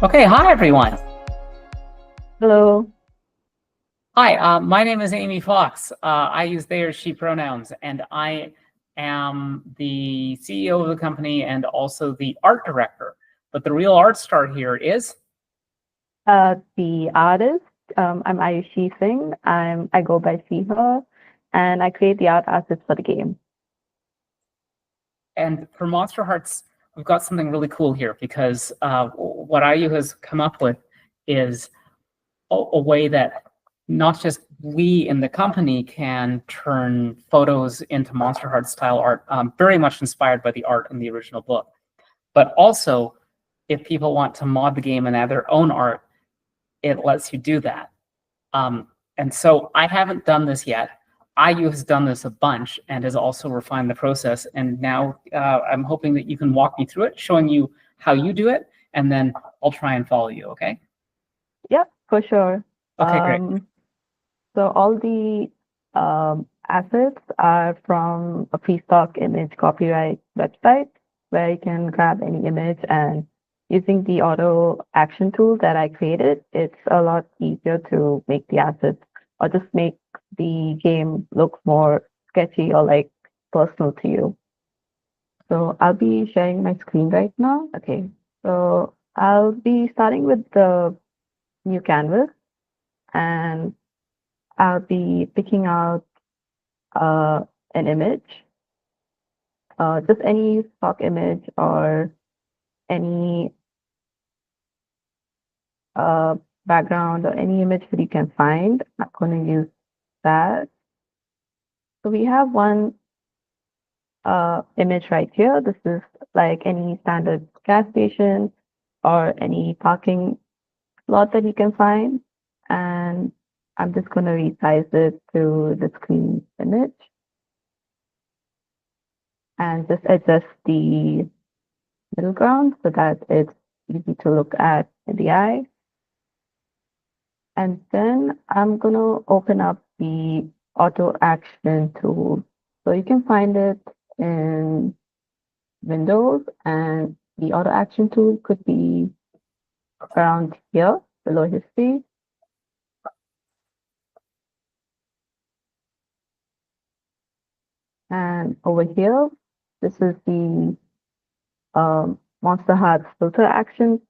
Okay, hi everyone. Hello. Hi, my name is Amy Fox. I use they or she pronouns, and I am the CEO of the company and also the art director. But the real art star here is, The artist, I'm Ayushi Singh. I go by Singh, and I create the art assets for the game. and for Monsterhearts, we've got something really cool here because what IU has come up with is a way that not just we in the company can turn photos into Monsterhearts style art, very much inspired by the art in the original book. But also, if people want to mod the game and add their own art, it lets you do that. And so I haven't done this yet. IU has done this a bunch and has also refined the process. And now I'm hoping that you can walk me through it, showing you how you do it, and then I'll try and follow you, okay? Yep, for sure. Okay, great. So all the assets are from a free stock image copyright website where you can grab any image, and using the auto action tool that I created, it's a lot easier to make the assets or just make the game look more sketchy or like personal to you. So I'll be sharing my screen right now. Okay. So I'll be starting with the new canvas, and I'll be picking out uh, an image, just any stock image or any uh, background or any image that you can find. I'm going to use that. So we have one image right here. This is like any standard gas station or any parking lot that you can find. And I'm just going to resize it to the screen image and just adjust the middle ground so that it's easy to look at in the eye. And then I'm going to open up the auto action tool. So you can find it in Windows, and the auto action tool could be around here below history. And over here, this is the Monsterhearts filter action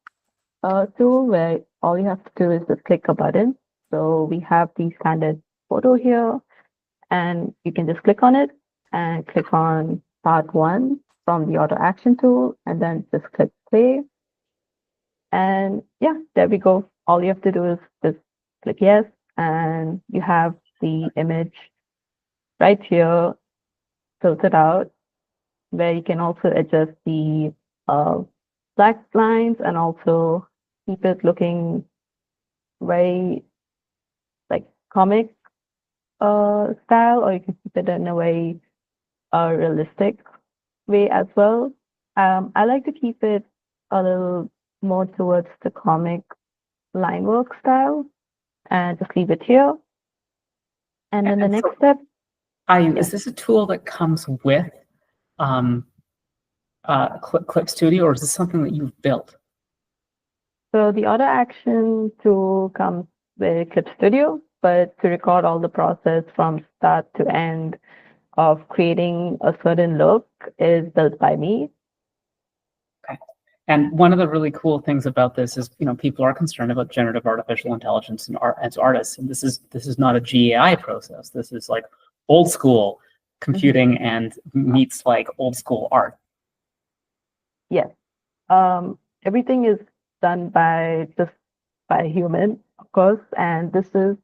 tool where all you have to do is just click a button. So we have the standard photo here, and you can just click on it and click on part one from the auto action tool, and then just click play. And yeah, there we go. All you have to do is just click yes, and you have the image right here filtered out, where you can also adjust the uh, black lines and also keep it looking very like comic style, or you can keep it in a way realistic way as well. I like to keep it a little more towards the comic line work style and just leave it here. And then the And next so, step, is yes. this a tool that comes with um, Clip Studio, or is this something that you've built? So the auto action tool comes with Clip Studio, but to record all the process from start to end of creating a certain look is built by me. Okay. And one of the really cool things about this is, people are concerned about generative artificial intelligence and art as artists, and this is not a GAI process. This is like old school Mhm. computing and meets like old school art. Yes. Everything is done by just by a human, of course, and this is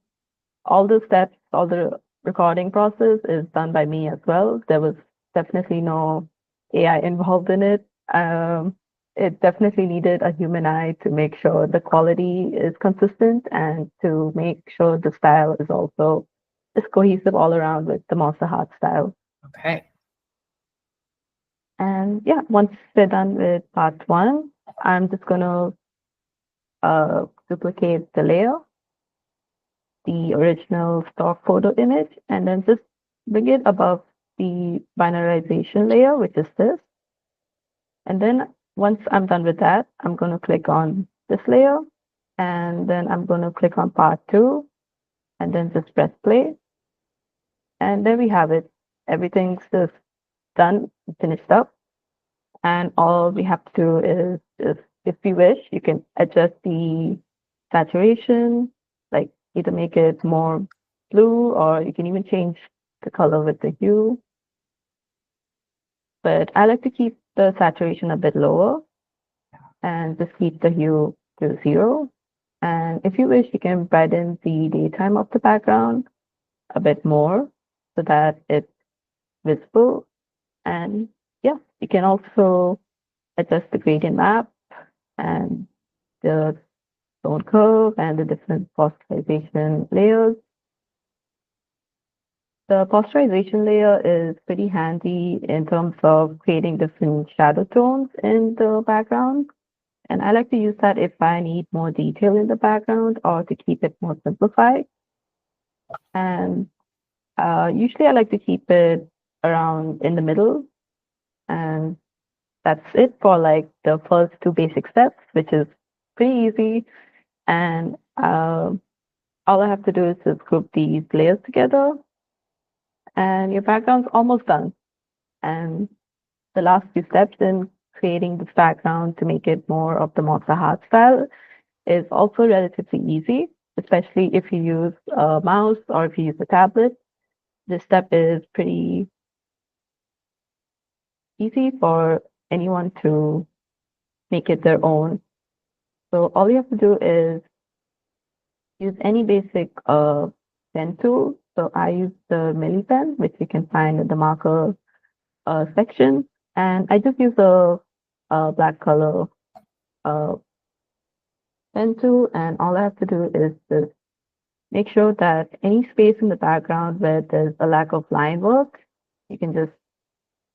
all the steps, all the recording process is done by me as well. There was definitely no AI involved in it. It definitely needed a human eye to make sure the quality is consistent and to make sure the style is also is cohesive all around with the Monsterhearts style. Okay. And yeah, once we're done with part one, I'm just gonna duplicate the layer, the original stock photo image, and then just bring it above the binarization layer, which is this. And then once I'm done with that, I'm going to click on this layer. And then I'm going to click on part 2 and then just press play. And there we have it. Everything's just done, finished up. And all we have to do is just, if you wish, you can adjust the saturation, like either make it more blue, or you can even change the color with the hue. But I like to keep the saturation a bit lower and just keep the hue to 0. And if you wish, you can brighten the daytime of the background a bit more so that it's visible. And yeah, you can also adjust the gradient map and the tone curve and the different posterization layers. The posterization layer is pretty handy in terms of creating different shadow tones in the background. And I like to use that if I need more detail in the background or to keep it more simplified. And usually I like to keep it around in the middle. And that's it for like the first 2 basic steps, which is pretty easy. And all I have to do is just group these layers together and your background's almost done. And the last few steps in creating this background to make it more of the Monsterhearts style is also relatively easy, especially if you use a mouse or if you use a tablet. This step is pretty easy for anyone to make it their own. So all you have to do is use any basic pen tool. So I use the Milli pen, which you can find in the marker section. And I just use a black color uh, pen tool. And all I have to do is just make sure that any space in the background where there's a lack of line work, you can just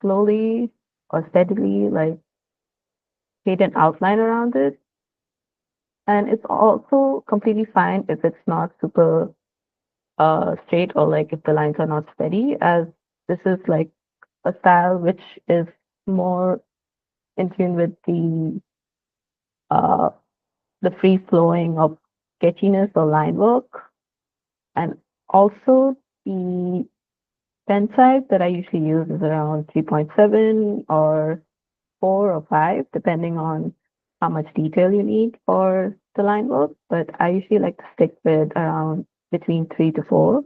slowly or steadily like create an outline around it. And it's also completely fine if it's not super straight or like if the lines are not steady, as this is like a style which is more in tune with uh, the free flowing of sketchiness or line work. And also the pen size that I usually use is around 3.7 or 4 or 5, depending on how much detail you need for the line work. But I usually like to stick with around between 3 to 4.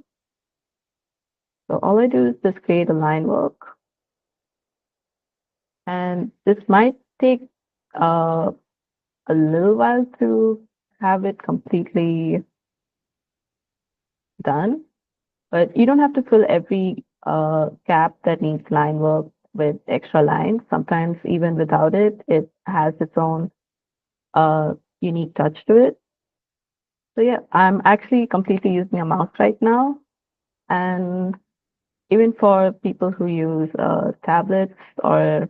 So all I do is just create a line work. And this might take a little while to have it completely done, but you don't have to fill every gap that needs line work with extra lines. Sometimes even without it, it has its own unique touch to it. So yeah, I'm actually completely using a mouse right now. And even for people who use tablets or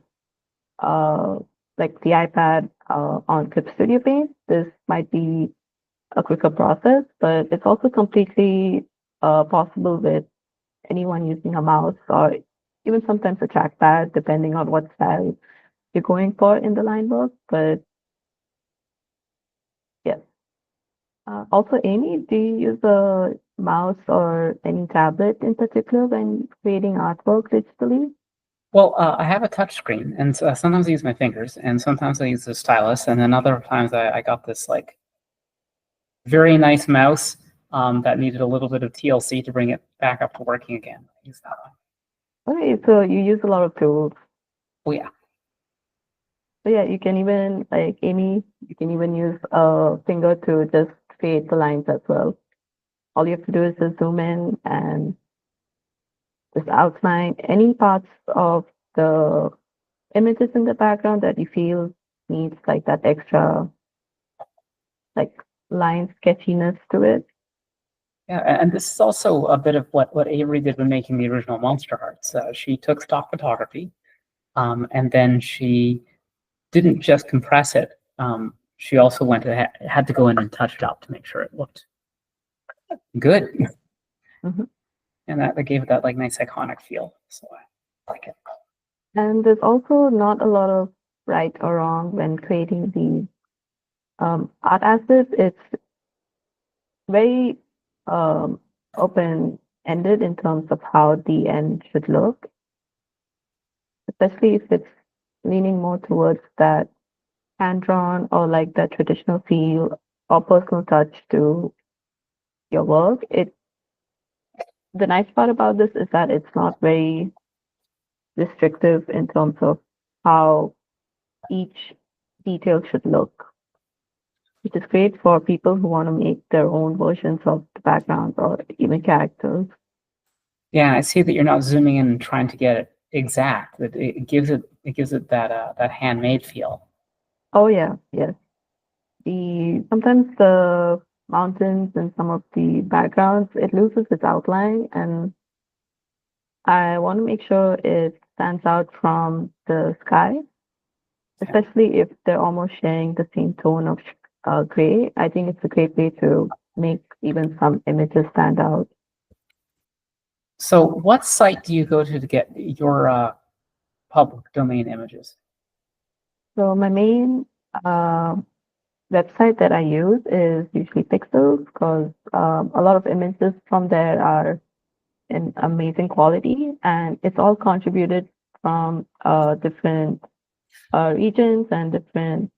uh, like the iPad on Clip Studio Paint, this might be a quicker process, but it's also completely possible with anyone using a mouse or even sometimes a trackpad, depending on what style you're going for in the line work. But yes. Also, Amy, do you use a mouse or any tablet in particular when creating artwork digitally? Well, I have a touch screen, and sometimes I use my fingers, and sometimes I use the stylus, and then other times I got this like very nice mouse that needed a little bit of TLC to bring it back up to working again. I use that one. Okay, so you use a lot of tools. Oh yeah. So yeah, you can even, like Amy, you can even use a finger to just create the lines as well. All you have to do is just zoom in and just outline any parts of the images in the background that you feel needs like that extra like line sketchiness to it. Yeah, and this is also a bit of what Avery did when making the original Monsterhearts. She took stock photography, and then she didn't just compress it. She also went ahead, had to go in and touch it up to make sure it looked good, Mhm. and that gave it that like nice iconic feel. So I like it. And there's also not a lot of right or wrong when creating these art assets, it's very open-ended in terms of how the end should look, especially if it's leaning more towards that hand-drawn or like that traditional feel or personal touch to your work. The nice part about this is that it's not very restrictive in terms of how each detail should look, which is great for people who want to make their own versions of the backgrounds or even characters. Yeah, I see that you're not zooming in and trying to get it exact. It gives it that that handmade feel. Oh yeah, yes. Sometimes the mountains and some of the backgrounds it loses its outline, and I want to make sure it stands out from the sky, especially if they're almost sharing the same tone of gray. I think it's a great way to make even some images stand out. So, what site do you go to get your public domain images? So my main uh, website that I use is usually Pixels because a lot of images from there are in amazing quality, and it's all contributed from different regions and different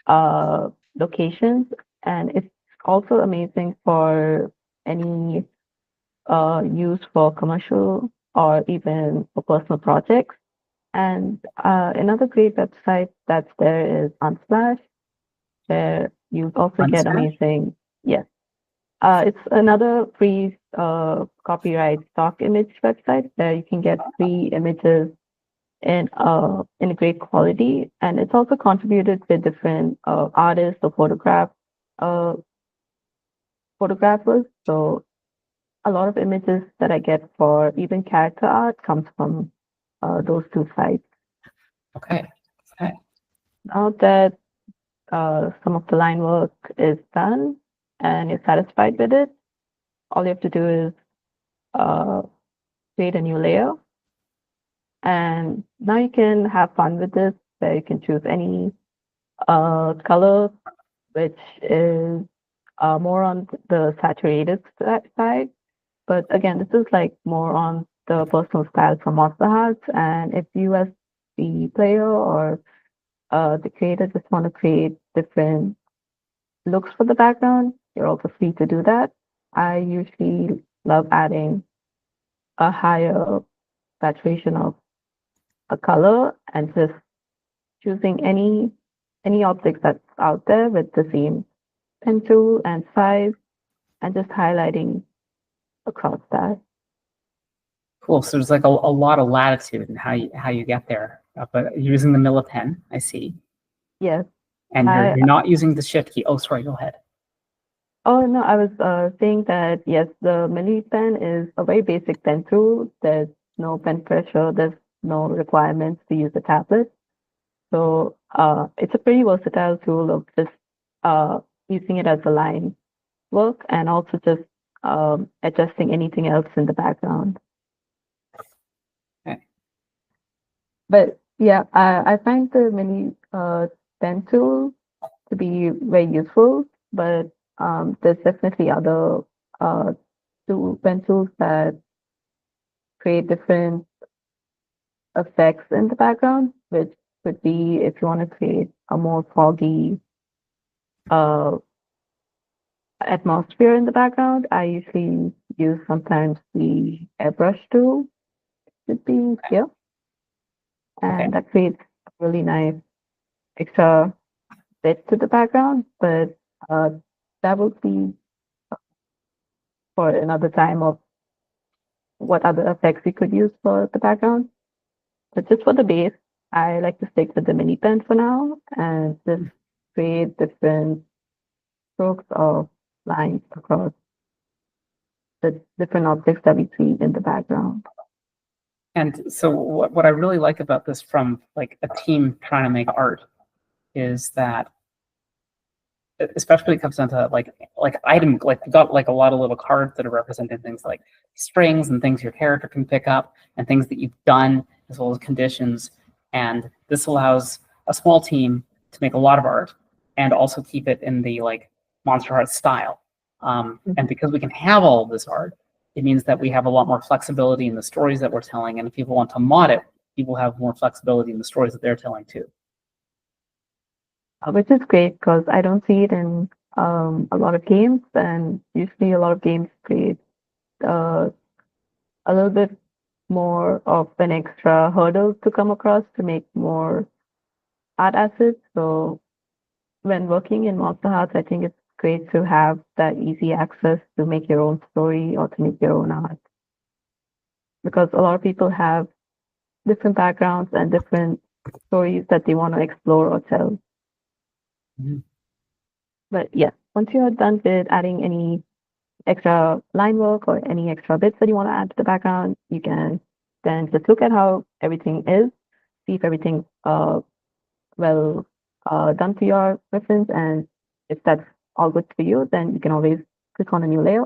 uh, locations, and it's also amazing for any use for commercial or even for personal projects. And another great website that's there is Unsplash, where you also get Unsplash? amazing, yes. It's another free copyright stock image website where you can get free images in a great quality, and it's also contributed with different artists or uh, photographers. So a lot of images that I get for even character art comes from those two sites. Okay. Okay. Now that some of the line work is done and you're satisfied with it, all you have to do is uh, create a new layer. And now you can have fun with this, where you can choose any color, which is more on the saturated side. But again, this is like more on the personal style from Monsterhearts. And if you as the player or the creator just want to create different looks for the background, you're also free to do that. I usually love adding a higher saturation of a color and just choosing any object that's out there with the same pen tool and size and just highlighting across that. Cool. So there's like a lot of latitude in how you get there. But you're using the Millipen, I see, Yes. and I you're not using the Shift key. Oh, sorry. Go ahead. Oh no, I was saying that yes, the mini pen is a very basic pen tool. There's no pen pressure, there's no requirements to use a tablet. So it's a pretty versatile tool of just uh, using it as a line work and also just adjusting anything else in the background. Okay. But yeah, I find the mini pen tool to be very useful, but there's definitely other uh, pen tools that create different effects in the background, which could be if you want to create a more foggy uh, atmosphere in the background. I usually use sometimes the airbrush tool, should be here, Okay. and that creates a really nice extra bit to the background, but uh, that would be for another time of what other effects we could use for the background. But just for the base, I like to stick with the mini pen for now and just create different strokes of lines across the different objects that we see in the background. And so what I really like about this from like a team trying to make art is that especially when it comes down to like item like we've got like a lot of little cards that are representing things like strings and things your character can pick up and things that you've done as well as conditions. And this allows a small team to make a lot of art and also keep it in the like Monsterhearts style. Mhm. And because we can have all of this art, it means that we have a lot more flexibility in the stories that we're telling. And if people want to mod it, people have more flexibility in the stories that they're telling too. Which is great because I don't see it in a lot of games, and usually a lot of games create uh, a little bit more of an extra hurdle to come across to make more art assets. So when working in Monsterhearts, I think it's great to have that easy access to make your own story or to make your own art, because a lot of people have different backgrounds and different stories that they want to explore or tell. Mhm. But yeah, once you're done with adding any extra line work or any extra bits that you want to add to the background, you can then just look at how everything is, see if everything's well done to your preference, and if that's all good for you, then you can always click on a new layer.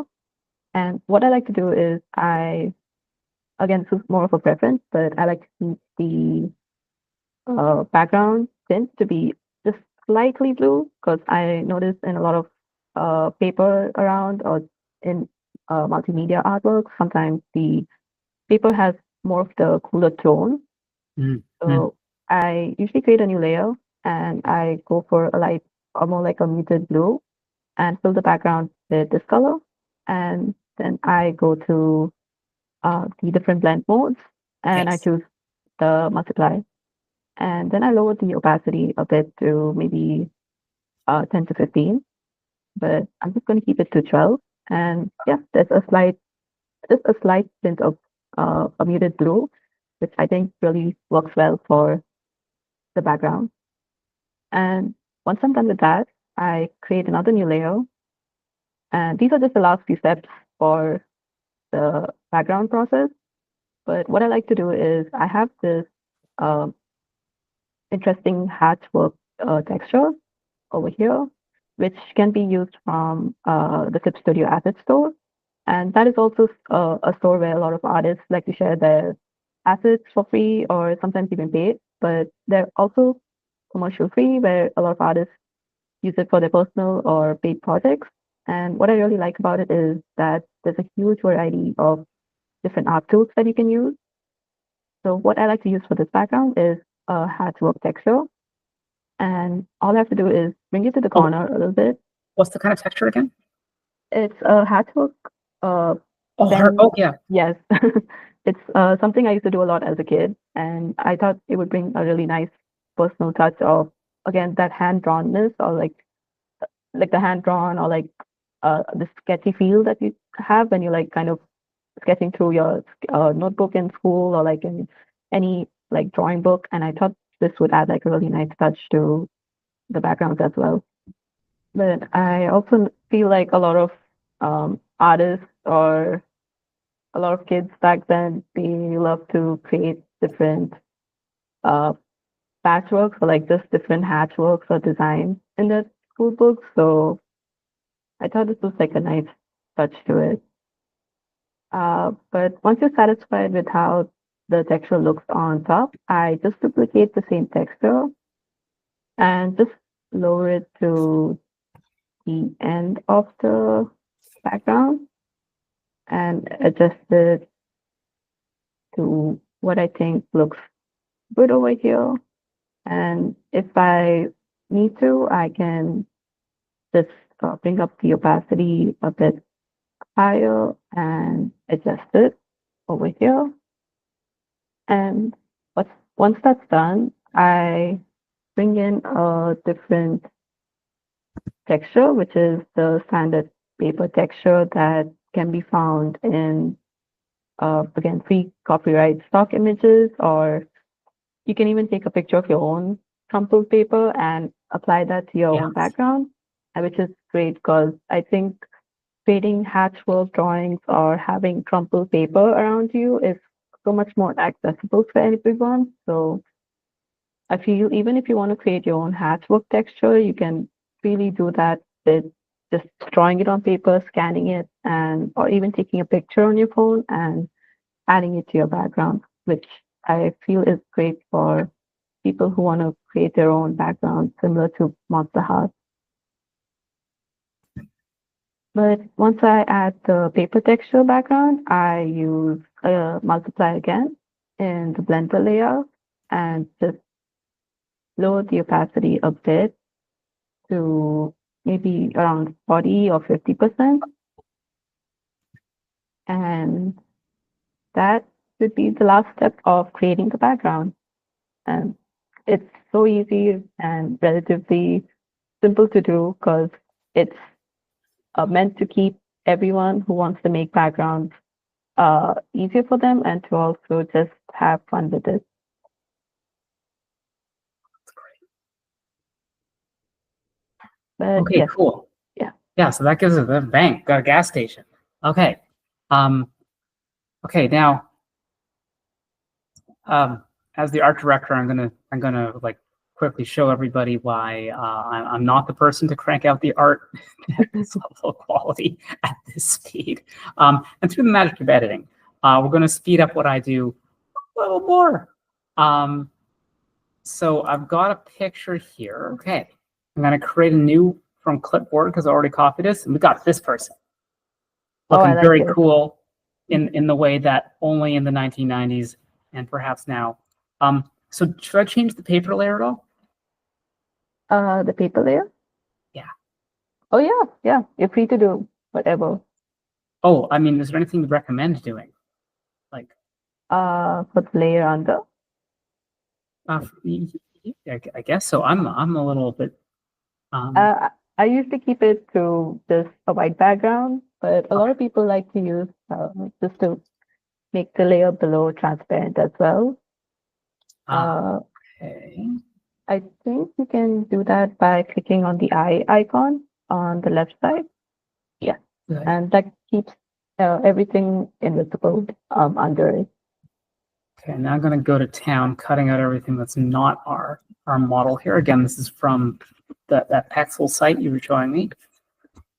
And what I like to do is again, this is more of a preference, but I like to keep the background tint to be just slightly blue, because I notice in a lot of paper around or in multimedia artwork, sometimes the paper has more of the cooler tone. Mhm. So I usually create a new layer and I go for a light or more like a muted blue and fill the background with this color. And then I go to the different blend modes and I Yes. choose the multiply. And then I lower the opacity a bit to maybe 10 to 15, but I'm just going to keep it to 12. And yeah, just a slight tint of a muted blue, which I think really works well for the background. And once I'm done with that, I create another new layer. And these are just the last few steps for the background process. But what I like to do is I have this um, interesting hatchwork texture over here, which can be used from the Clip Studio Asset Store. And that is also a store where a lot of artists like to share their assets for free or sometimes even paid. But they're also commercial free, where a lot of artists use it for their personal or paid projects. And what I really like about it is that there's a huge variety of different art tools that you can use. So what I like to use for this background is a hatchwork texture. And all I have to do is bring it to the Oh, corner a little bit. what's the kind of texture again? It's a hatchwork uh, Oh, her. pen. Oh, yeah. Yes. It's something I used to do a lot as a kid. And I thought it would bring a really nice personal touch of, again, that hand drawnness or like the hand drawn or like the sketchy feel that you have when you like kind of sketching through your notebook in school or like in any like drawing book. And I thought this would add like a really nice touch to the backgrounds as well. But I also feel like a lot of artists or a lot of kids back then, they love to create different uh, patchworks or like just different hatchworks or designs in their school books. So I thought this was like a nice touch to it. But once you're satisfied with how the texture looks on top, I just duplicate the same texture and just lower it to the end of the background and adjust it to what I think looks good over here. And if I need to, I can just bring up the opacity a bit higher and adjust it over here. And once that's done, I bring in a different texture, which is the standard paper texture that can be found in, again, free copyright stock images, or you can even take a picture of your own crumpled paper and apply that to your Yeah. own background, which is great because I think creating hatchwork drawings or having crumpled paper around you is so much more accessible for everyone. So I feel even if you want to create your own hatchwork texture, you can really do that with just drawing it on paper, scanning it, and or even taking a picture on your phone and adding it to your background, which I feel is great for people who want to create their own background similar to Monster Heart. But once I add the paper texture background, I use multiply again in the blender layer and just lower the opacity a bit to maybe around 40 or 50%. And that would be the last step of creating the background. And it's so easy and relatively simple to do because it's meant to keep everyone who wants to make backgrounds easier for them and to also just have fun with it. But Okay, yes, cool. yeah. Yeah, so that gives us a bank, got a gas station. Okay. Okay, now as the art director, I'm gonna like quickly show everybody why I'm not the person to crank out the art at this level of quality at this speed. And through the magic of editing, we're going to speed up what I do a little more. So I've got a picture here. Okay, I'm going to create a new from clipboard because I already copied this, and we got this person Oh, I looking like very it. cool in the way that only in the 1990s and perhaps now. So should I change the paper layer at all? The paper layer? Yeah. Oh, yeah, yeah. You're free to do whatever. Oh, I mean, is there anything you recommend doing? Like, For the layer under. uh, I guess so. I'm a little bit. I usually keep it to just a white background, but a lot Okay. of people like to use just to make the layer below transparent as well. Uh, Okay. I think you can do that by clicking on the eye icon on the left side. Yeah, Good. and that keeps everything invisible under it. Okay. Now I'm going to go to town, cutting out everything that's not our model here. Again, this is from that Pexel site you were showing me.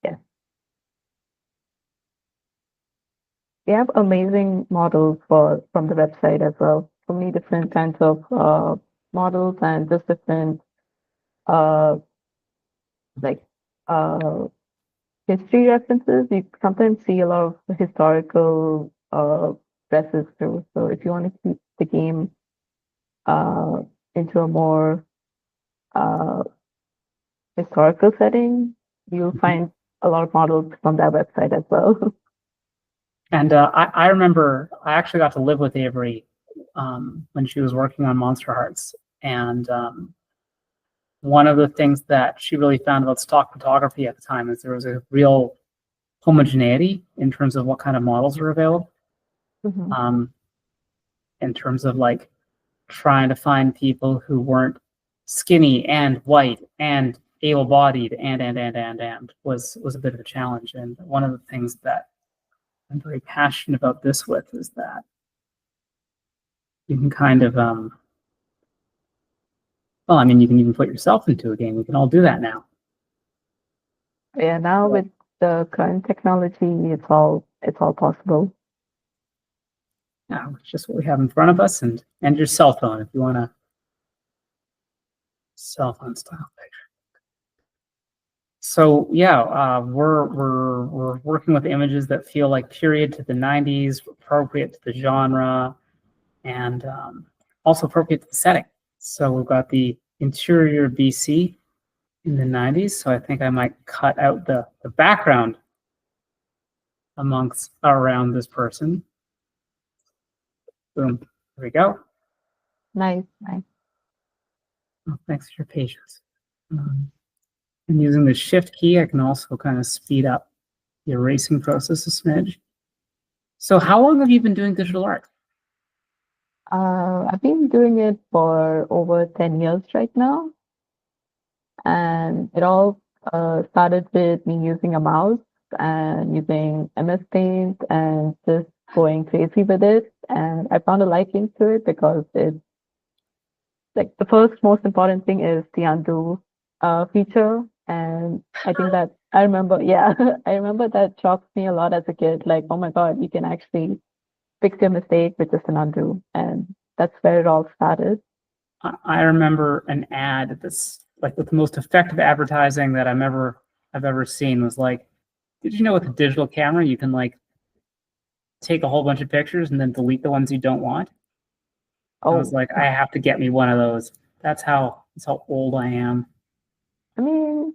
Yeah, we have amazing models from the website as well. So many different kinds of models and just different uh, like uh, history references. You sometimes see a lot of historical dresses too. So if you want to keep the game uh, into a more uh, historical setting, you'll Mhm. find a lot of models from that website as well. And I remember I actually got to live with Avery when she was working on Monsterhearts. And one of the things that she really found about stock photography at the time is there was a real homogeneity in terms of what kind of models were available. Mhm. Um, in terms of like trying to find people who weren't skinny and white and able-bodied and was a bit of a challenge. And one of the things that I'm very passionate about this with is that you can kind of well, I mean, you can even put yourself into a game. We can all do that now. Yeah, now with the current technology, it's all possible. Now, it's just what we have in front of us, and your cell phone if you want a cell phone style picture. So yeah, we're working with images that feel like period to the 90s, appropriate to the genre, and also appropriate to the setting. So we've got the interior BC in the 90s. So I think I might cut out the background amongst around this person. Boom. There we go. Nice, nice. Oh, thanks for your patience. And using the shift key, I can also kind of speed up the erasing process a smidge. So how long have you been doing digital art? I've been doing it for over 10 years right now, and it all started with me using a mouse and using MS Paint and just going crazy with it. And I found a liking to it because it's like the first most important thing is the undo feature. And I think that I remember, yeah, I remember that shocked me a lot as a kid. Like, oh my God, you can actually fix your mistake with just an undo. And that's where it all started. I remember an ad that's like the most effective advertising that I've ever seen was like did you know with a digital camera you can like take a whole bunch of pictures and then delete the ones you don't want? I was Oh, like, I have to get me one of those. That's how old I am. I mean,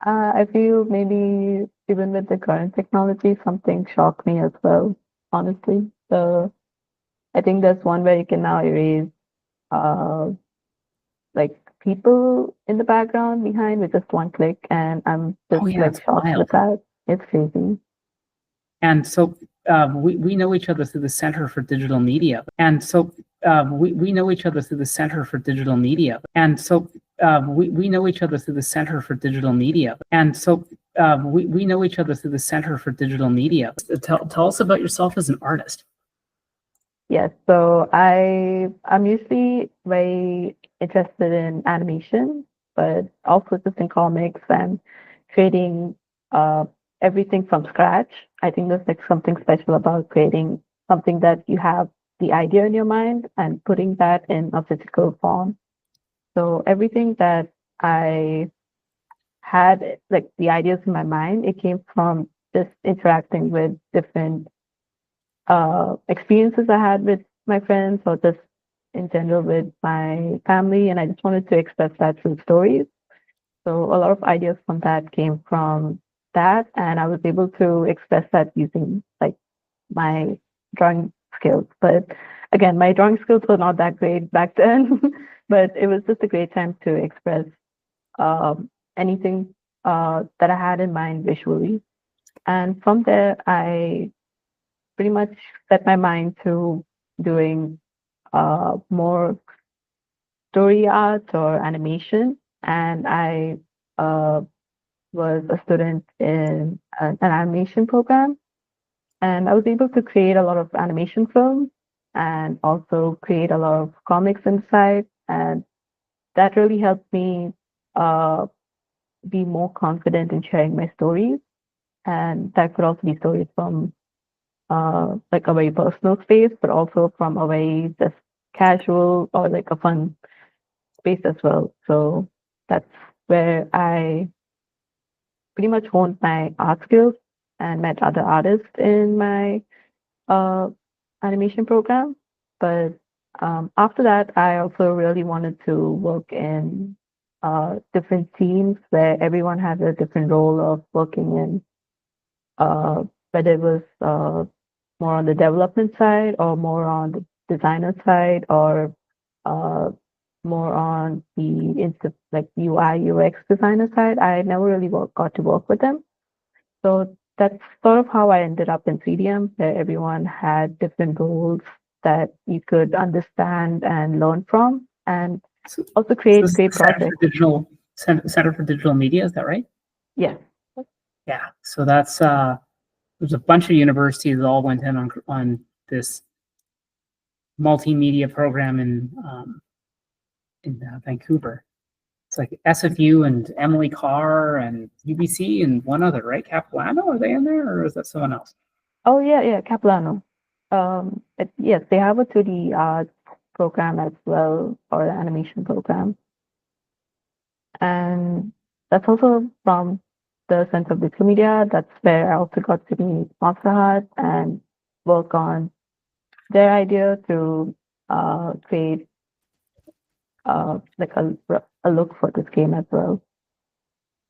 I feel maybe even with the current technology, something shocked me as well, honestly. So I think there's one where you can now erase uh like people in the background behind with just one click, and I'm just Oh yeah, like it's shocked with wild. that. It's crazy. And so we know each other through the Center for Digital Media. And so we know each other through the Center for Digital Media. And so we know each other through the Center for Digital Media. And so we know each other through the Center for Digital Media. Tell us about yourself as an artist. Yes, so I'm usually very interested in animation, but also just in comics and creating uh everything from scratch. I think there's like something special about creating something that you have the idea in your mind and putting that in a physical form. So everything that I had, like the ideas in my mind, it came from just interacting with different experiences I had with my friends or just in general with my family. And I just wanted to express that through stories. So a lot of ideas from that came from that. And I was able to express that using like my drawing skills. But again, my drawing skills were not that great back then, but it was just a great time to express anything that I had in mind visually. And from there, I pretty much set my mind to doing more story art or animation. And I uh, was a student in an animation program. And I was able to create a lot of animation films and also create a lot of comics inside. And that really helped me uh, be more confident in sharing my stories. And that could also be stories from like a very personal space, but also from a very just casual or like a fun space as well. So that's where I pretty much honed my art skills and met other artists in my uh, animation program. But after that, I also really wanted to work in different teams where everyone had a different role of working in, whether it was more on the development side or more on the designer side or uh, more on the like UI UX designer side. I never really got to work with them. So that's sort of how I ended up in CDM, where everyone had different roles that you could understand and learn from, and So, also so create this is great the Center for projects. Center for Digital Media. Is that right? Yes. Yeah. So that's there's a bunch of universities that all went in on this multimedia program in Vancouver. It's like SFU and Emily Carr and UBC and one other, right? Capilano, are they in there or is that someone else? Oh yeah, yeah, Capilano. Yes, they have a 2D art program as well, or an animation program, and that's also from the Center of Digital Media. That's where I also got to meet Monsterhearts and work on their idea to create like a look for this game as well.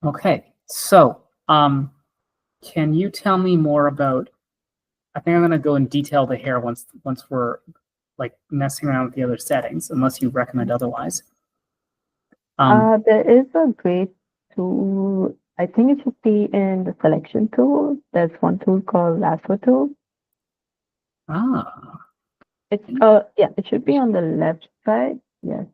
Okay. So, can you tell me more about I think I'm gonna go in detail to hair once we're like messing around with the other settings, unless you recommend otherwise. There is a great tool. I think it should be in the selection tool. There's one tool called lasso tool. Ah, It's yeah, it should be on the left side. Yes.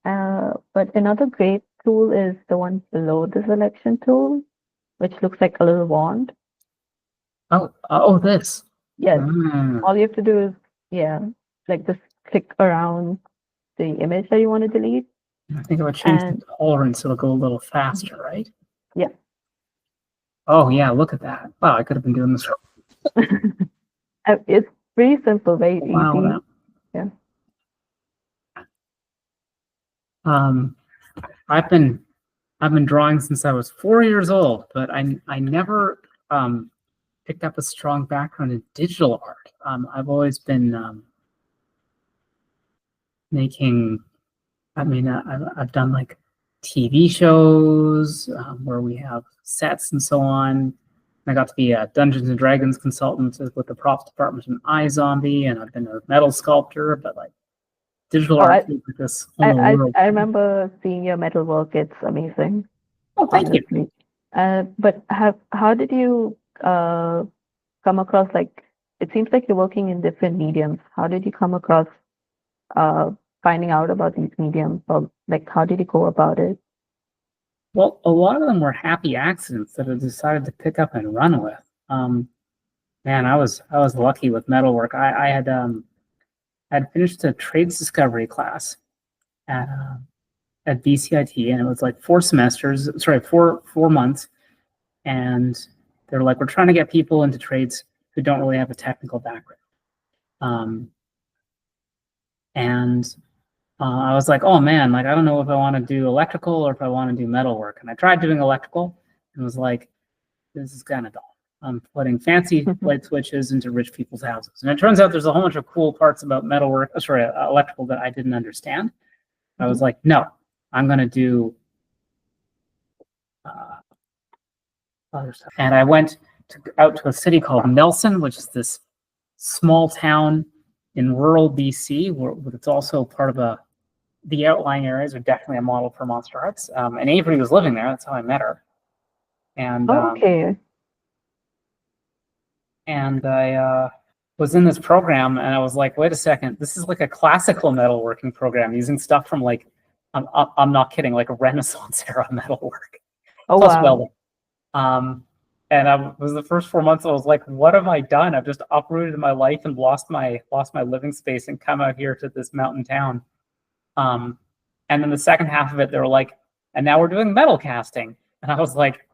But another great tool is the one below the selection tool, which looks like a little wand. oh, this. Yes. Mm, All you have to do is, yeah, like just click around the image that you want to delete. I think I would change the And tolerance so it'll go a little faster, right? yeah. Oh yeah, look at that. Wow, I could have been doing this for It's pretty simple, very a while easy. now. Yeah. Um, I've been drawing since I was 4 years old, but I never picked up a strong background in digital art. I've always been making. I mean, I've done like TV shows where we have sets and so on. I got to be a Dungeons and Dragons consultant with the props department in iZombie, and I've been a metal sculptor. But like digital Oh, art feels like this whole new world. I remember seeing your metal work. It's amazing, Oh, thank you. honestly. But how did you come across, like, it seems like you're working in different mediums. How did you come across finding out about these mediums, or like how did you go about it? Well, a lot of them were happy accidents that I decided to pick up and run with. Man, I was lucky with metalwork. I had finished a trades discovery class at BCIT, and it was like 4 months, and they're like, we're trying to get people into trades who don't really have a technical background. And I was like, oh man, like I don't know if I want to do electrical or if I want to do metal work. And I tried doing electrical and was like, this is kind of dull. I'm putting fancy light switches into rich people's houses. And it turns out there's a whole bunch of cool parts about electrical that I didn't understand. I was like, no, I'm going to do other stuff. And I went out to a city called Nelson, which is this small town in rural BC, where it's also part of the outlying areas are definitely a model for Monsterhearts. And Avery was living there. That's how I met her. And Okay. and I was in this program, and I was like, wait a second, this is like a classical metalworking program using stuff from like, I'm not kidding, like a Renaissance era metalwork. Oh, Plus wow. welding. And I was the first 4 months, I was like, what have I done? I've just uprooted my life and lost my living space and come out here to this mountain town. And then the second half of it, they were like, and now we're doing metal casting. And I was like,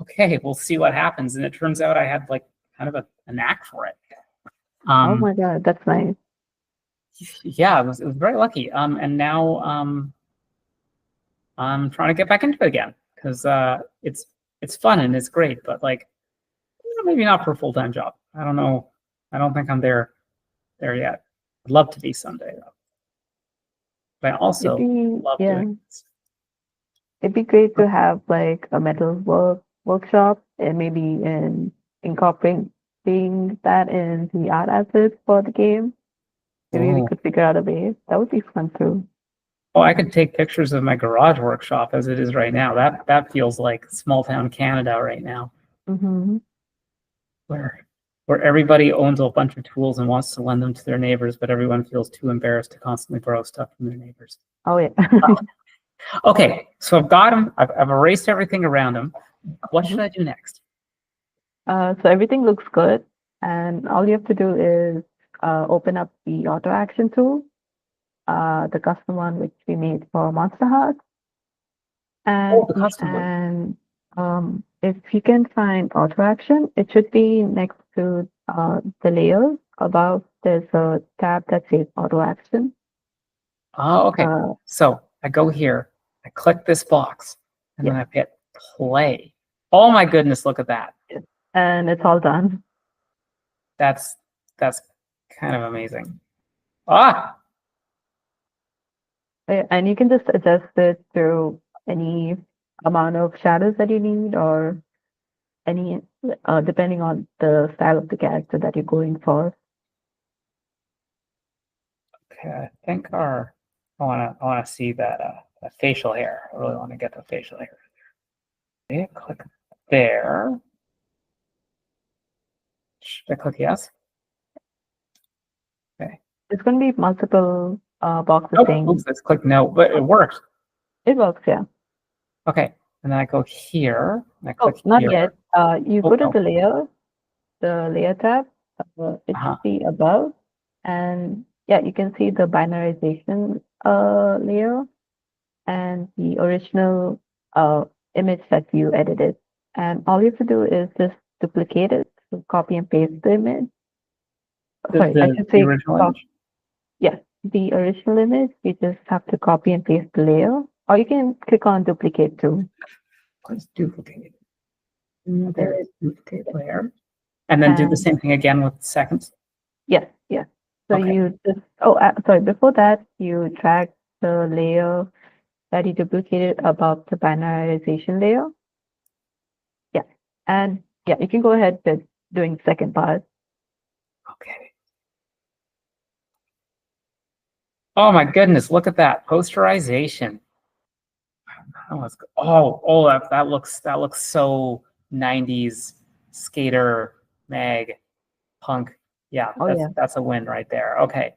okay, we'll see what happens. And it turns out I had like kind of a knack for it. Oh my God, that's nice. Yeah, it was very lucky. And now I'm trying to get back into it again because it's fun and it's great, but like maybe not for a full-time job. I don't know. I don't think I'm there yet. I'd love to be someday though. But I also love doing this. It'd be great to have like a metal workshop and maybe incorporating that in the art assets for the game. Maybe we could figure out a way. That would be fun too. Oh, I could take pictures of my garage workshop as it is right now. That feels like small town Canada right now, where everybody owns a bunch of tools and wants to lend them to their neighbors, but everyone feels too embarrassed to constantly borrow stuff from their neighbors. Oh yeah. Okay, so I've got them. I've erased everything around them. What should I do next? So everything looks good, and all you have to do is open up the auto action tool, the custom one which we made for Monsterhearts, and the custom one. if you can find auto action, it should be next to the layers. Above, there's a tab that says auto action. Oh, okay. So I go here, I click this box, and then I hit play. Oh my goodness, look at that. And it's all done. That's kind of amazing. Ah! And you can just adjust it to any amount of shadows that you need, or any depending on the style of the character that you're going for. Okay, I think I wanna see that facial hair. I really want to get the facial hair. Okay, click there. Should I click yes? Okay. It's going to be multiple boxes saying. Oops, let's click no, but it works. It works, yeah. Okay, and then I go here. And I click not here. yet. You go to the layer tab. It should be above, and yeah, you can see the binarization layer and the original image that you edited. And all you have to do is just duplicate it, so copy and paste the image. Sorry, I should say original image? Yes, the original image. You just have to copy and paste the layer, or you can click on duplicate too. Let's duplicate. There's duplicate layer. And then do the same thing again with seconds. Yes, yes. So Okay. you just, sorry, before that, you drag the layer that you duplicated above the binarization layer. Yeah. And yeah, you can go ahead with doing the second part. Okay. Oh my goodness, look at that posterization. That looks so 90s skater mag punk. Yeah, Oh, yeah. that's a win right there. Okay.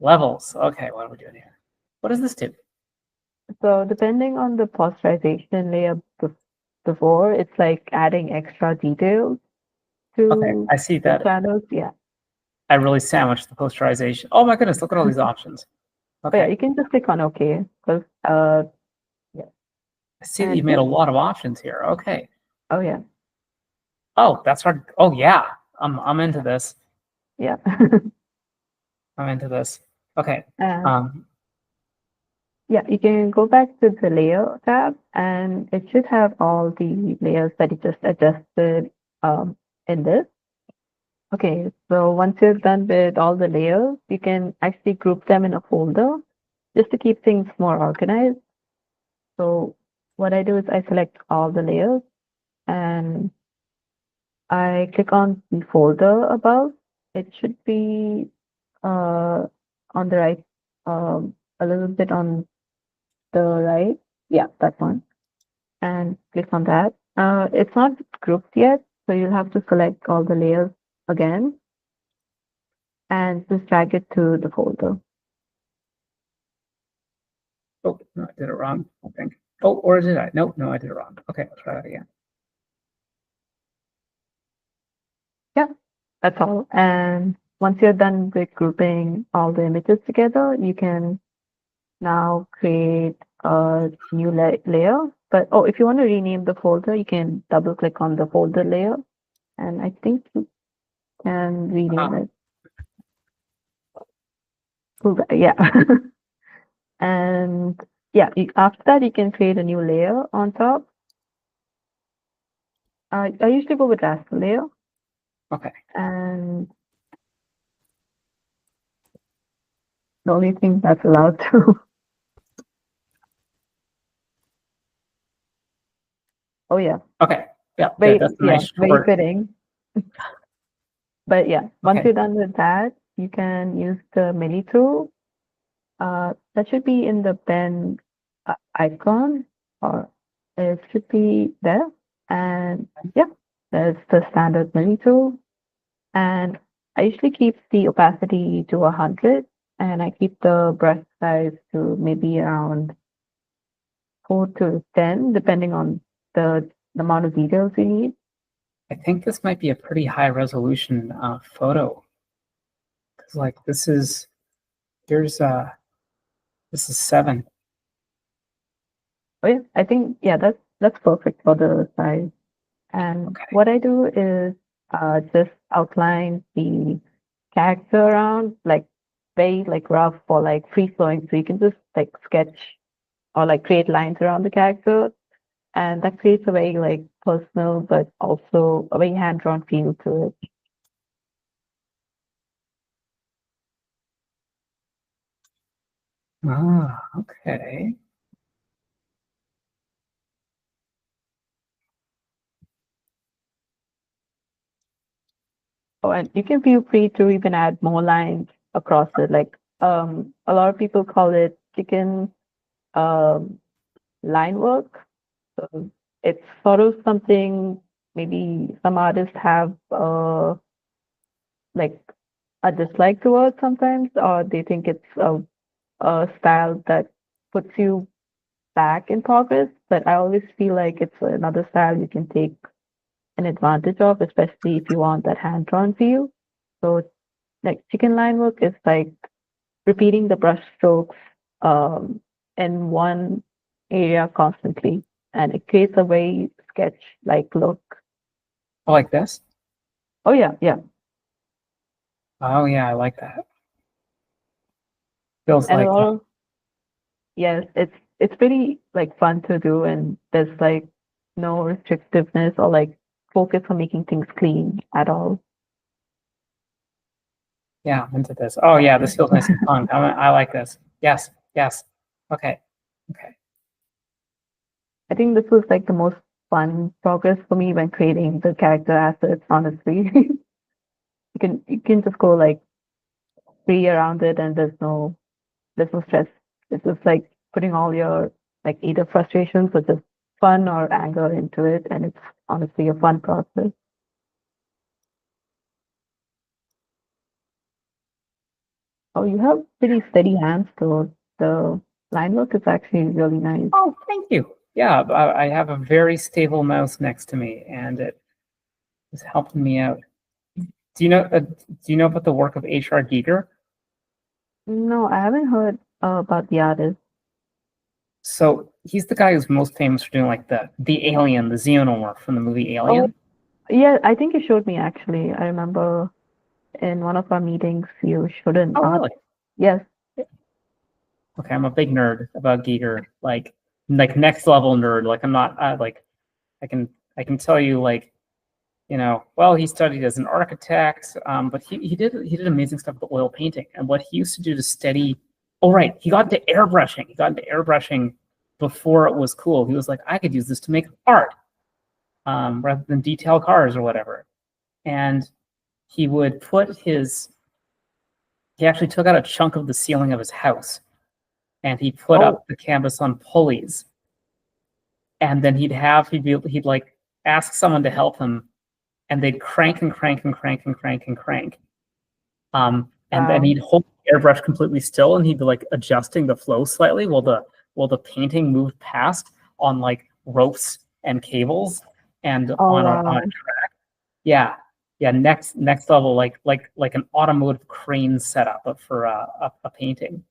Levels. Okay, what are we doing here? What does this do? So depending on the posterization layer before, it's like adding extra details Okay, to I see the that. shadows. Yeah. I really sandwiched the posterization. Oh my goodness, look at all these options. But yeah, Okay. you can just click on OK because yeah. I see that And you've made a lot of options here. Okay. oh yeah. Oh, that's hard. Oh yeah. I'm into this. Yeah. I'm into this. Okay. And yeah, you can go back to the layer tab and it should have all the layers that you just adjusted in this. Okay, so once you're done with all the layers, you can actually group them in a folder just to keep things more organized. So what I do is I select all the layers and I click on the folder above. It should be on the right, a little bit on the right. Yeah, that one. And click on that. It's not grouped yet, so you'll have to select all the layers again and just drag it to the folder. oh no, I did it wrong, I think. Oh, or did I? No, I did it wrong. Okay, let's try that again. Yeah, that's all. And once you're done with grouping all the images together, you can now create a new layer. But if you want to rename the folder, you can double click on the folder layer, and I think you can rename it. Yeah. And yeah, after that, you can create a new layer on top. I usually go with raster layer. Okay. And the only thing that's allowed to. Oh, yeah. Okay. Yeah, good. That's a nice Very short. fitting. But yeah, once Okay. you're done with that, you can use the mini tool. That should be in the pen icon, or it should be there. And yeah, there's the standard mini tool. And I usually keep the opacity to 100, and I keep the brush size to maybe around 4 to 10, depending on the amount of details you need. I think this might be a pretty high resolution photo. Because like this is this is 7. Oh yeah, I think yeah, that's perfect for the size. And Okay. what I do is just outline the character around, like very like rough or like free flowing. So you can just like sketch or like create lines around the character, and that creates a very like personal but also a very hand drawn feel to it. Ah, okay. Oh, and you can feel free to even add more lines across it. Like a lot of people call it chicken um line work. So it's sort of something maybe some artists have like a dislike towards sometimes, or they think it's a style that puts you back in progress. But I always feel like it's another style you can take an advantage of, especially if you want that hand-drawn feel. So like chicken line work is like repeating the brush strokes um, in one area constantly, and it creates a very sketch-like look. Like this? Oh yeah, yeah. Oh yeah, I like that. Feels And a like lot of yes, it's pretty like fun to do, and there's like no restrictiveness or like focus on making things clean at all. Yeah, I'm into this. Oh yeah, this feels nice and fun. I like this. Yes, yes. Okay, okay. I think this was like the most fun progress for me when creating the character assets, honestly. You can just go like free around it and there's no stress. It's just like putting all your like either frustrations or just fun or anger into it, and it's honestly a fun process. Oh, you have pretty steady hands, so the line work is actually really nice. Oh, thank you. Yeah, I have a very stable mouse next to me, and it is helping me out. Do you know about the work of H.R. Giger? No, I haven't heard about the artist. So he's the guy who's most famous for doing like the alien, the xenomorph from the movie Oh, Alien. yeah, I think you showed me actually. I remember in one of our meetings you showed an Oh, art. really? Yes. Okay, I'm a big nerd about Giger, like next level nerd. Like I'm not like I can I can tell you like well, he studied as an architect, but he did amazing stuff with oil painting. And what he used to do to steady, oh right, he got into airbrushing. He got into airbrushing before it was cool. He was like, I could use this to make art, rather than detail cars or whatever. And he would put his, he actually took out a chunk of the ceiling of his house, and he put Oh, up the canvas on pulleys. And then he'd like ask someone to help him, and they'd crank and crank and crank and crank and crank. And then wow. he'd hold the airbrush completely still, and he'd be like adjusting the flow slightly while the painting moved past on like ropes and cables and Oh, on a wow. track. Yeah, yeah. Next level, like an automotive crane setup, but for a painting.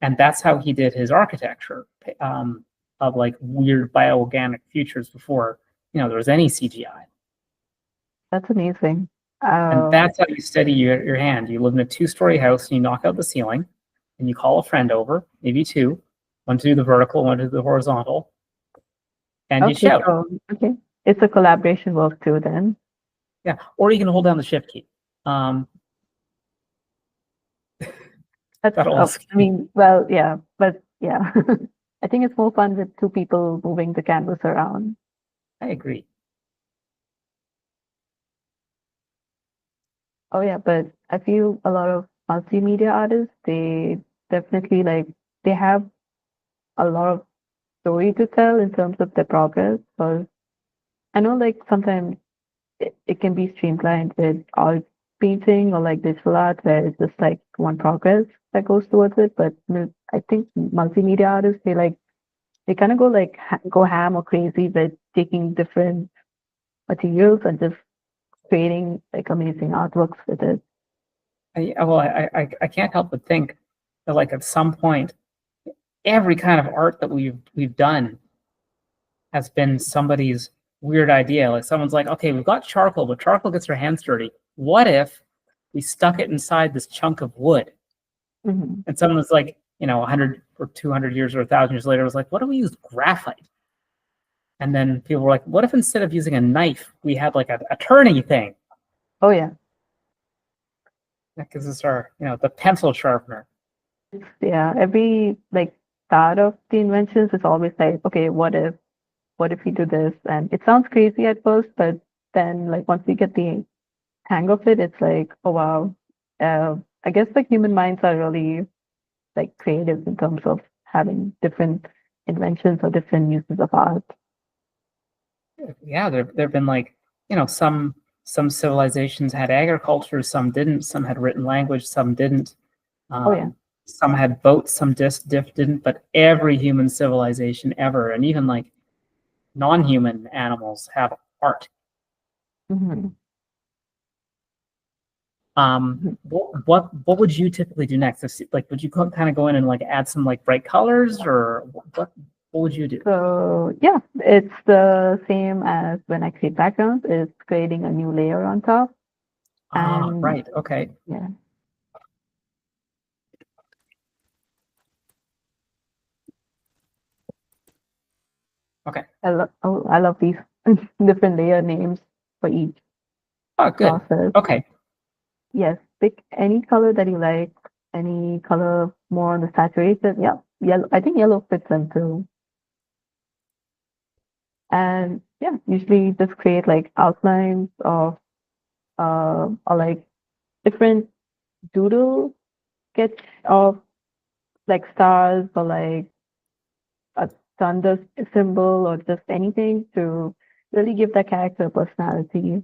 And that's how he did his architecture, of like weird bioorganic futures before there was any CGI. That's amazing. And Uh, that's how you steady your hand. You live in a two-story house and you knock out the ceiling, and you call a friend over, maybe two, one to do the vertical, one to do the horizontal, and you okay, shout. so okay. It's a collaboration work too then. Yeah, or you can hold down the shift key. That's, That'll also. I mean, well, yeah, but yeah. I think it's more fun with two people moving the canvas around. I agree. Oh yeah, but I feel a lot of multimedia artists, they definitely like they have a lot of story to tell in terms of their progress. Because I know like sometimes it can be streamlined with art painting or like digital art where it's just like one progress that goes towards it. But I think multimedia artists they kind of go like go ham or crazy with taking different materials and just creating like amazing artworks with it. I can't help but think that like at some point, every kind of art that we've done has been somebody's weird idea. Like someone's like, okay, we've got charcoal, but charcoal gets our hands dirty. What if we stuck it inside this chunk of wood? Hmm. And someone was like, 100 or 200 years or 1,000 years later, was like, what if we use graphite? And then people were like, what if instead of using a knife, we had like a turning thing Oh yeah, that gives us the pencil sharpener. yeah. Every like start of the inventions is always like, okay, what if we do this? And it sounds crazy at first, but then like once we get the hang of it, it's like, oh wow. I guess like human minds are really like creative in terms of having different inventions or different uses of art. Yeah, there've been like, some civilizations had agriculture, some didn't, some had written language, some didn't. Oh yeah. Some had boats, some didn't, but every human civilization ever, and even like non-human animals have art. Hmm. What would you typically do next? Like, would you kind of go in and like add some like bright colors, or what would you do? So yeah, it's the same as when I create backgrounds, it's creating a new layer on top. Ah, And right. Okay. yeah. Okay. I love these different layer names for each Oh, good. process. Okay. Yes, pick any color that you like, any color more on the saturation. Yeah, yellow. I think yellow fits them too. And yeah, usually just create like outlines of or like different doodle sketch of like stars or like a thunder symbol or just anything to really give that character a personality.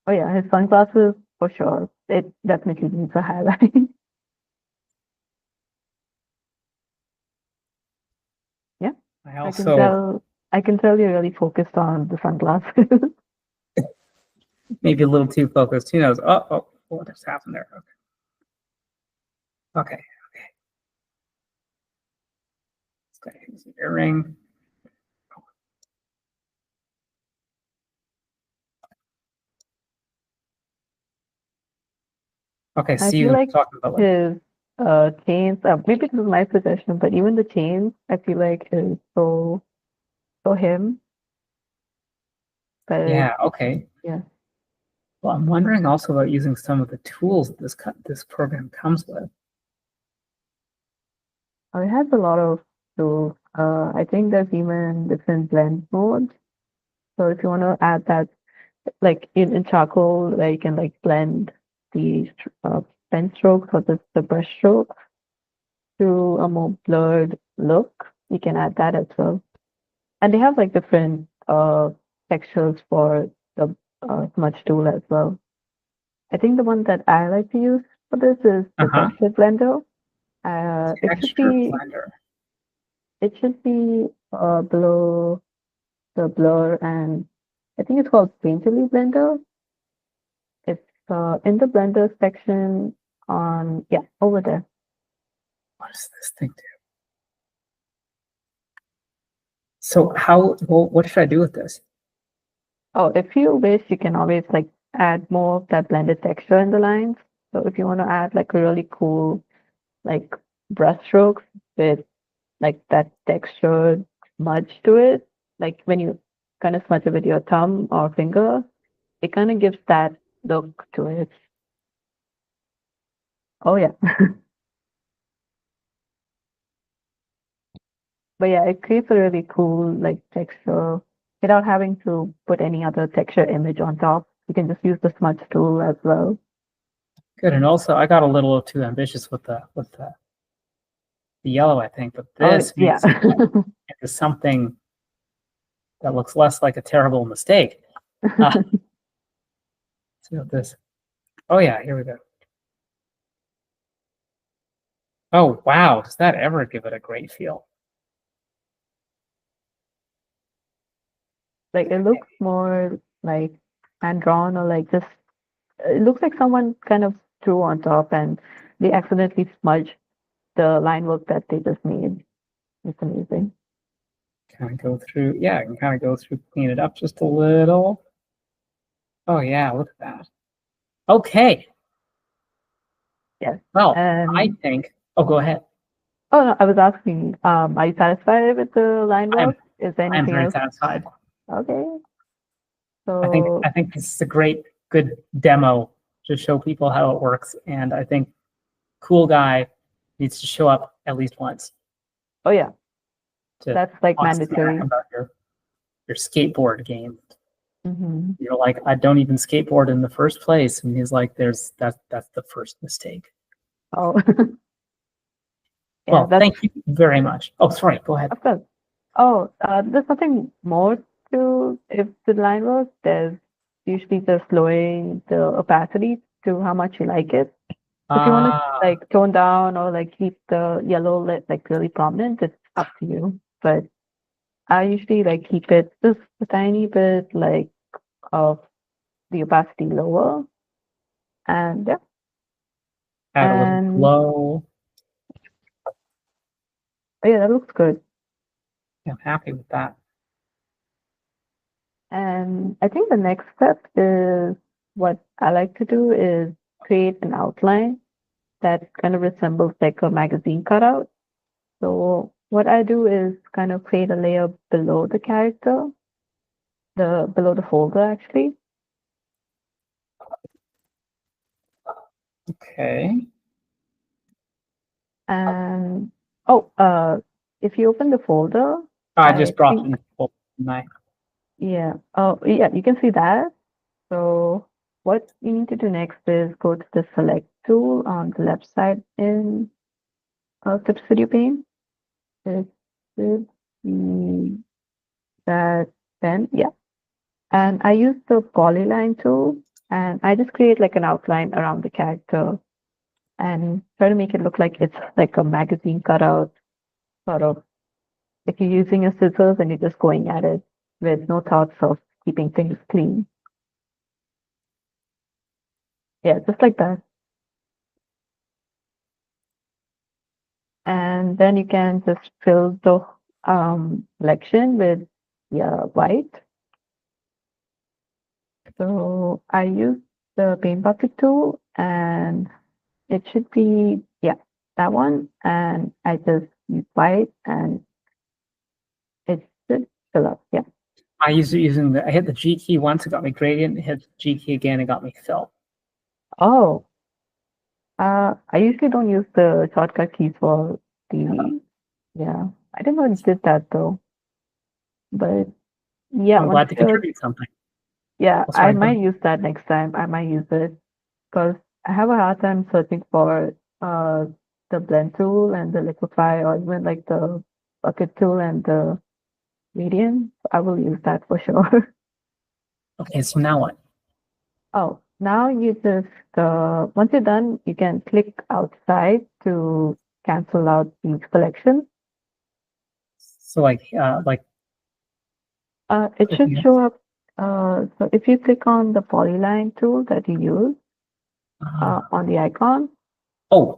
Oh yeah, his sunglasses for sure. It definitely needs a highlight. Yeah, I I can also tell. I can tell you're really focused on the sunglasses. maybe a little too focused. Who knows? What just happened there? Okay. Okay. This guy has an earring. Okay, I so feel you were like talking about like, his chains. Maybe this is my suggestion, but even the chains, I feel like is so him. But yeah, okay. yeah, Well, I'm wondering also about using some of the tools that this program comes with. it has a lot of tools. I think there's even different blend modes. So if you want to add that, like in charcoal, like you can like blend the pen strokes or the brush stroke to a more blurred look. You can add that as well. And they have like different textures for the smudge tool as well. I think the one that I like to use for this is the Uh-huh. texture blender. Uh, it should Texture be blender. it should be below the blur, and I think it's called Painterly Blender. It's in the blender section on, yeah, over there. What does this thing do? So what should I do with this? Oh, if you wish, you can always like add more of that blended texture in the lines. So if you want to add like a really cool like brush strokes with like that textured smudge to it, like when you kind of smudge it with your thumb or finger, it kind of gives that look to it. Oh yeah. But yeah, it creates a really cool like texture without having to put any other texture image on top. You can just use the smudge tool as well. Good. And also I got a little too ambitious with the yellow, I think, but Oh this yeah. makes it into something that looks less like a terrible mistake. See what this. Oh yeah, here we go. Oh wow, does that ever give it a great feel? Like it looks more like hand drawn or like just it looks like someone kind of drew on top and they accidentally smudged the line work that they just made. It's amazing. Kind of go through, yeah, I can kind of go through, clean it up just a little. Oh yeah, look at that. Okay, Yes. well, I And think. Oh, go ahead. oh no, I was asking, are you satisfied with the line I'm work? Is there I'm anything very else? satisfied. Okay. I think So I think this is a great, good demo to show people how it works, and I think cool guy needs to show up at least once oh yeah, to that's like talk smack mandatory. about your skateboard game. Hmm. You're like, I don't even skateboard in the first place, and he's like, that's the first mistake. Oh yeah, Well, that's thank you very much. Oh, sorry, go ahead. of course. Oh, there's nothing more to if the line works. There's usually just lowering the opacity to how much you like it. If you want to Ah, like tone down or like keep the yellow lit like really prominent, it's up to you. But I usually like keep it just a tiny bit like of the opacity lower. And yeah, add a little and glow. yeah, that looks good. I'm happy with that. And I think the next step is what I like to do is create an outline that kind of resembles like a magazine cutout. So what I do is kind of create a layer below the character, below the folder actually. Okay. And if you open the folder, I I just dropped think, in my. yeah. Oh, yeah, you can see that. So what you need to do next is go to the select tool on the left side in Clip Studio Paint. It should be that pen, yeah. And I use the polyline tool and I just create like an outline around the character and try to make it look like it's like a magazine cutout, sort of like you're using your scissors and you're just going at it with no thoughts of keeping things clean. Yeah, just like that. And then you can just fill the selection with white. So I use the paint bucket tool and it should be, yeah, that one. And I just use white and it should fill up. Yeah. I hit the G key once, it got me gradient, hit G key again, it got me fill. Oh, I usually don't use the shortcut keys for the, yeah. I didn't know it did that though. But yeah, I'm glad to contribute something. yeah, That's I right. might use that next time. I might use it because I have a hard time searching for the blend tool and the liquify or even like the bucket tool and the medium. I will use that for sure. Okay, so now what? Oh, now you just once you're done, you can click outside to cancel out the selection. So It should clicking it. show up. So if you click on the polyline tool that you use on the icon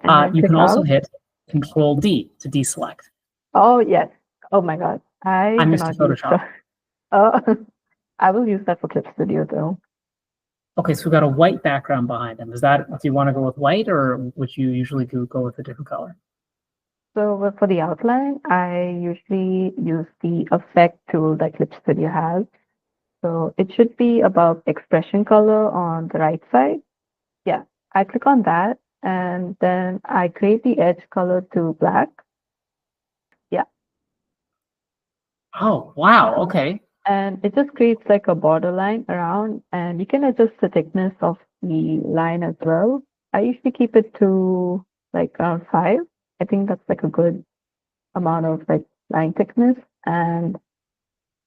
and then You click can also out. hit Control D to deselect. Oh yes. Oh my God. I I'm do used to not use Photoshop. that. Uh, I will use that for Clip Studio though. Okay, so we've got a white background behind him. Do you want to go with white or would you usually go with a different color? So for the outline, I usually use the effect tool that Clip Studio has. So it should be above expression color on the right side. Yeah, I click on that and then I create the edge color to black. Yeah. Oh, wow. Okay. And it just creates like a borderline around and you can adjust the thickness of the line as well. I usually keep it to like around 5. I think that's like a good amount of like line thickness. And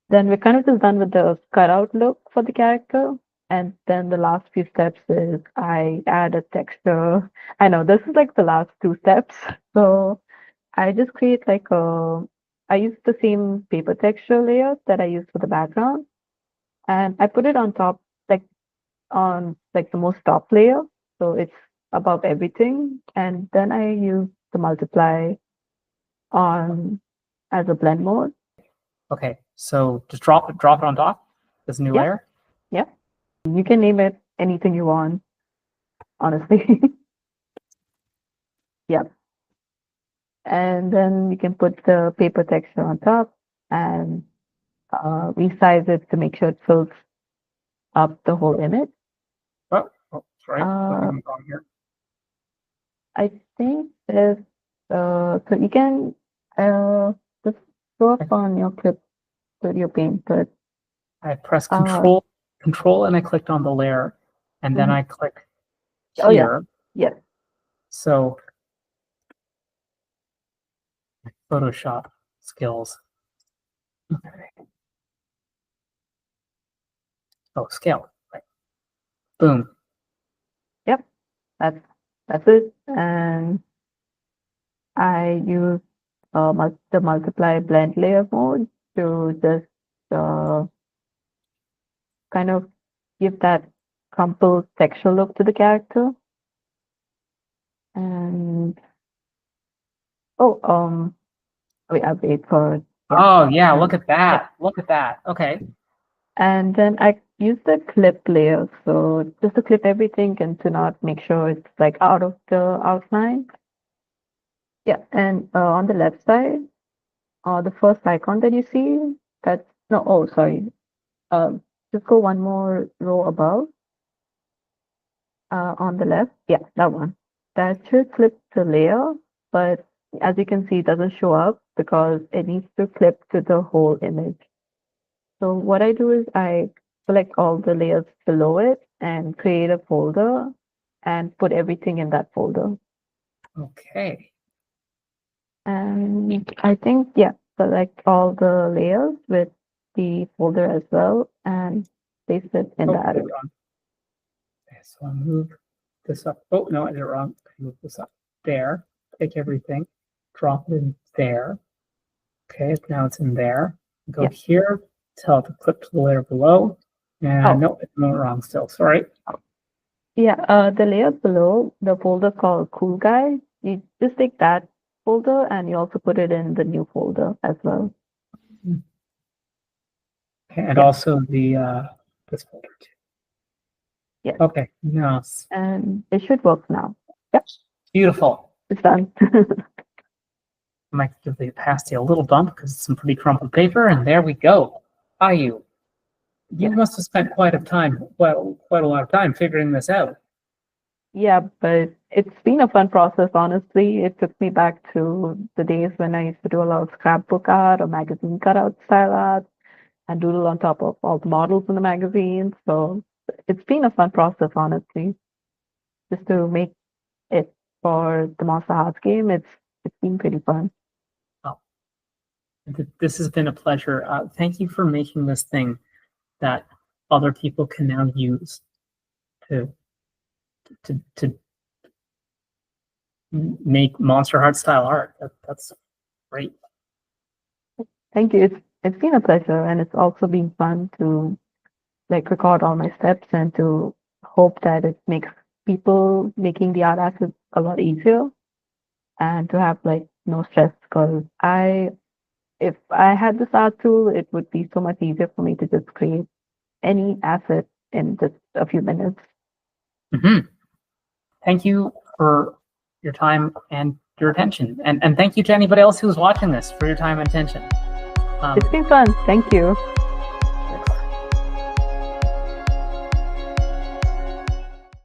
then we're kind of just done with the cutout look for the character. And then the last few steps is I add a texture. I know this is like the last 2 steps. So I just create like I use the same paper texture layer that I used for the background. And I put it on top, like on like the most top layer. So it's above everything. And then I use the multiply on as a blend mode. Okay, so just drop it on top, this new Yep. layer. Yep. You can name it anything you want, honestly. Yep. And then you can put the paper texture on top and resize it to make sure it fills up the whole image. Sorry, Uh, clicking wrong here. I think there's so you can just go up on your Clip Studio Paint, but I pressed uh, Control, and I clicked on the layer, and then mhm. I click Oh yeah, here. yes. So Photoshop skills. Okay. Oh, scale. Right. Boom. Yep, that's that's it. And I use the multiply blend layer mode to just uh, kind of give that crumpled texture look to the character. And oh, wait, I'll wait for yeah. Oh yeah, look at Yep. that. Look at that. Okay. And then I use the clip layer, so just to clip everything and to not make sure it's like out of the outline. Yeah, and on the left side, the first icon that you see, that's no, oh, sorry. Just go one more row above, on the left. Yeah, that one. That should clip the layer, but as you can see, it doesn't show up because it needs to clip to the whole image. So what I do is I select all the layers below it and create a folder and put everything in that folder. Okay. And I think, yeah, select all the layers with the folder as well and place it in the Okay, array. wrong. Okay, so I'll move this up. Oh, no, I did it wrong. Move this up there. Take everything, drop it in there. Okay, now it's in there. Go Yeah. here, tell it to clip to the layer below. And Oh. no, it's not wrong still. Sorry. Yeah, the layer below, the folder called Cool Guy, you just take that folder and you also put it in the new folder as well. Okay, and Yeah. also the this folder too. Yes. Okay, yes. And it should work now. Yep, Beautiful. it's done. I might give the opacity a little bump because it's some pretty crumpled paper, and there we go. You Yeah. must have spent quite a lot of time figuring this out. Yeah, but it's been a fun process, honestly. It took me back to the days when I used to do a lot of scrapbook art or magazine cutout style art and doodle on top of all the models in the magazine. So it's been a fun process, honestly. Just to make it for the Monsterhearts game, it's been pretty fun. This has been a pleasure. Thank you for making this thing that other people can now use to make Monsterhearts style art. That's great. Thank you. It's been a pleasure, and it's also been fun to like record all my steps and to hope that it makes people making the art assets a lot easier and to have like no stress because if I had this art tool, it would be so much easier for me to just create any asset in just a few minutes. Mm-hmm. Thank you for your time and your attention. And thank you to anybody else who's watching this for your time and attention. It's been fun. Thank you.